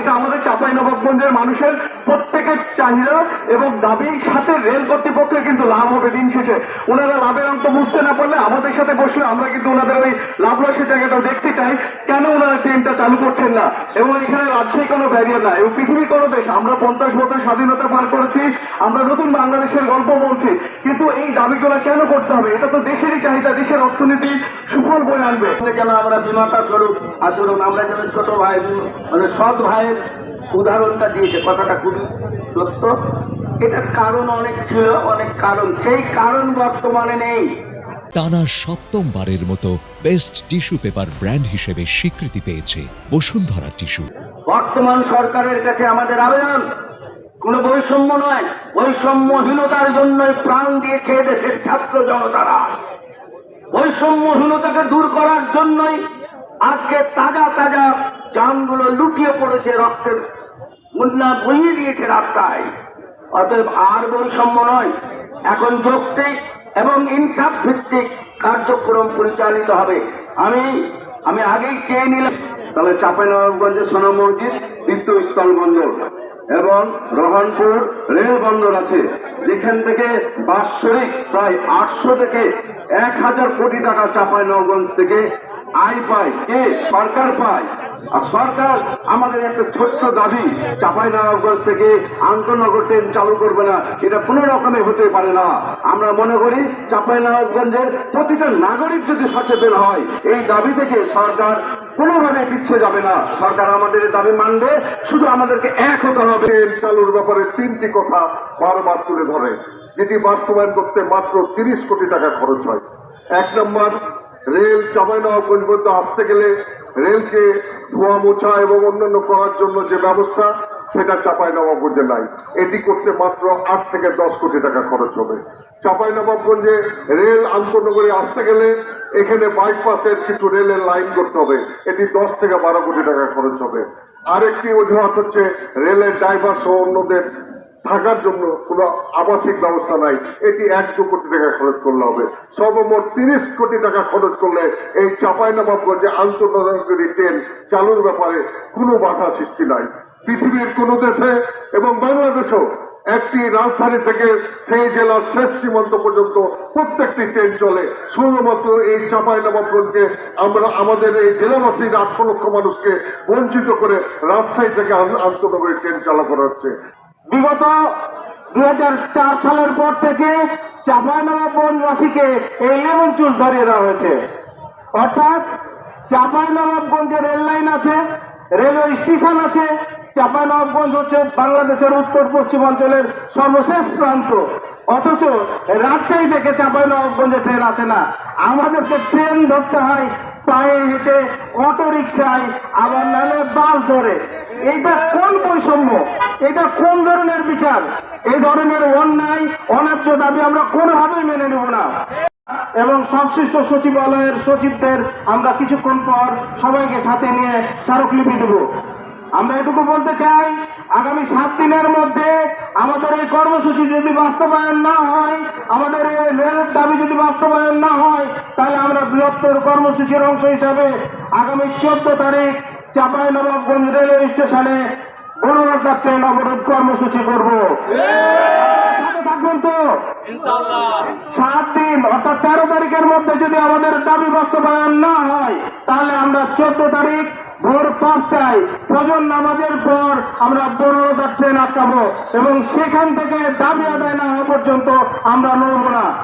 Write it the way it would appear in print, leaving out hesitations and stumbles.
এটা আমাদের চাঁপাইনবাবগঞ্জের মানুষের প্রত্যেকের চাহিদা এবং দাবির সাথে রেল কর্তৃপক্ষের কিন্তু লাভ হবে দিন শেষে। ওনারা লাভের অঙ্ক বুঝতে না পারলে আমাদের সাথে বসলে আমরা কিন্তু ওনাদের ওই লাভ লসের জায়গাটাও দেখতে চাই, কেন ওনারা ট্রেনটা চালু করছেন না। এবং এখানে রাজশাহী কোনো ব্যারিয়ার না, এবং পৃথিবীর কোনো দেশ, আমরা 50 বছর স্বাধীনতা পার করেছি, আমরা নতুন বাংলাদেশের গল্প বলছি, কিন্তু এই দাবিগুলো কেন করতে হবে? এটা তো দেশেরই চাহিদা, দেশের অর্থনীতি সুফল বয়ে আনবে। কেন আমরা বিমাতা স্বরূপ আচরণ, আমরা যেন ছোট ভাই মানে সৎ ভাইয়ের উদাহরণটা দিয়েছে, কথাটা খুবই সত্য। এটার কারণ অনেক ছিল, অনেক কারণ, সেই কারণ বর্তমানে নেই। টানা সপ্তমবারের মতো বেস্ট টিস্যু পেপার ব্র্যান্ড হিসেবে স্বীকৃতি পেয়েছে বসুন্ধরা টিস্যু। বর্তমান সরকারের কাছে আমাদের আবেদন, কোনো বৈষম্য নয়, বৈষম্যহীনতার জন্যই প্রাণ দিয়েছে দেশের ছাত্র জনতারা। বৈষম্যহীনতাকে দূর করার জন্যই আজকে তাজা তাজা যানগুলো লুটিয়ে পড়েছে, রক্তের বন্যা বইয়ে দিয়েছে রাস্তায়। অতএব আর বৈষম্য নয়, এখন যৌক্তিক এবং ইনসাফ ভিত্তিক কার্যক্রম পরিচালিত হবে। আমি আগেই চেয়ে নিলাম তাহলে চাঁপাইনবাবগঞ্জে সোনা মসজিদ দ্বিতীয় স্থল বন্দর এবং রহনপুর রেল বন্দর আছে, যেখান থেকে বাৎসরিক প্রায় 800 থেকে 1000 কোটি টাকা চাঁপাইনবাবগঞ্জ থেকে আয় পায়, কে? সরকার পায়। আর সরকার আমাদের একটা ছোট্ট দাবি, চাঁপাইনবাবগঞ্জ থেকে আন্তনগর ট্রেন চালু করবে না, এটা কোনো রকমে হতে পারে না। আমরা মনে করি চাঁপাইনবাবগঞ্জের প্রতিটা নাগরিক যদি সচেতন হয়, এই দাবি থেকে সরকার কোনোভাবে পিছিয়ে যাবে না। সরকার আমাদের দাবি মানবে, শুধু আমাদেরকে এক হতে হবে। ট্রেন চালুর ব্যাপারে 3টি কথা বারবার তুলে ধরে, যেটি বাস্তবায়ন করতে মাত্র 30 কোটি টাকা খরচ হয়। 1 নম্বর, রেল চাঁপাইনবাবগঞ্জ পর্যন্ত আসতে গেলে রেলকে ধোয়া মোছা এবং অন্যান্য করার জন্য যে ব্যবস্থা, সেটা চাঁপাইনবাবগঞ্জে নাই। এটি করতে মাত্র 8 থেকে 10 কোটি টাকা খরচ হবে। চাঁপাইনবাবগঞ্জে রেল আন্তনগরে আসতে গেলে এখানে বাইপাসের কিছু রেলের লাইন করতে হবে, এটি 10 থেকে 12 কোটি টাকা খরচ হবে। আরেকটি অজুহাত হচ্ছে রেলের ড্রাইভার সহ অন্যদের থাকার জন্য কোনো আবাসিক ব্যবস্থা নাই, এটি 1-2 কোটি টাকা খরচ করলে হবে। সর্বমোট 30 কোটি টাকা খরচ করলে এই চাঁপাইনবাবগঞ্জে আন্তনগরী ট্রেন চালুর ব্যাপারে কোনো বাধা সৃষ্টি নাই। পৃথিবীর কোনো দেশে এবং বাংলাদেশেও একটি রাজধানী থেকে সেই জেলার শেষ সীমান্ত পর্যন্ত প্রত্যেকটি ট্রেন চলে। শুধুমাত্র এই চাঁপাইনবাবগঞ্জকে আমরা আমাদের এই জেলাবাসীর 8 লক্ষ মানুষকে বঞ্চিত করে রাজশাহী থেকে আন্তনগরী ট্রেন চালু করা হচ্ছে। বিগত 2004 সালের পর থেকে চাঁপাইনবাবগঞ্জবাসীকে এই লেমন চুজ ধরিয়ে দেওয়া হয়েছে। অর্থাৎ চাঁপাইনবাবগঞ্জে রেল লাইন আছে, রেলওয়ে স্টেশন আছে। চাঁপাইনবাবগঞ্জ হচ্ছে বাংলাদেশের উত্তর পশ্চিমাঞ্চলের সর্বশেষ প্রান্ত, অথচ রাজশাহী থেকে চাঁপাইনবাবগঞ্জে ট্রেন আসে না। আমাদেরকে ট্রেন ধরতে হয় পায়ে হেঁটে, অটো রিক্সায়, আবার নালে বাস ধরে। এইটা কোন বৈষম্য? এটা কোন ধরনের বিচার? এই ধরনের অন্যায় অন্যায্য দাবি আমরা কোনোভাবেই মেনে নেব না। এবং সংশ্লিষ্ট সচিবালয়ের সচিবদের আমরা কিছুক্ষণ পর সবাইকে সাথে নিয়ে স্মারকলিপি দেব। আমরা এটুকু বলতে চাই, আগামী 7 দিনের মধ্যে আমাদের এই কর্মসূচি যদি বাস্তবায়ন না হয়, আমাদের এই রেলের দাবি যদি বাস্তবায়ন না হয়, তাহলে আমরা বৃহত্তর কর্মসূচির অংশ হিসাবে আগামী 14 তারিখ চাঁপাইনবাবগঞ্জ রেলওয়ে স্টেশনে গণরক্ষা ট্রেন অবরোধ কর্মসূচি করব। থাকবেন তো? 7 দিন অর্থাৎ 13 তারিখের মধ্যে যদি আমাদের দাবি বাস্তবায়ন না হয়, তাহলে আমরা 14 তারিখ ভোর 5টায় ফজর নামাজের পর আমরা গণরক্ষা ট্রেন আটকাবো এবং সেখান থেকে দাবি আদায় না হওয়া পর্যন্ত আমরা নড়ব না।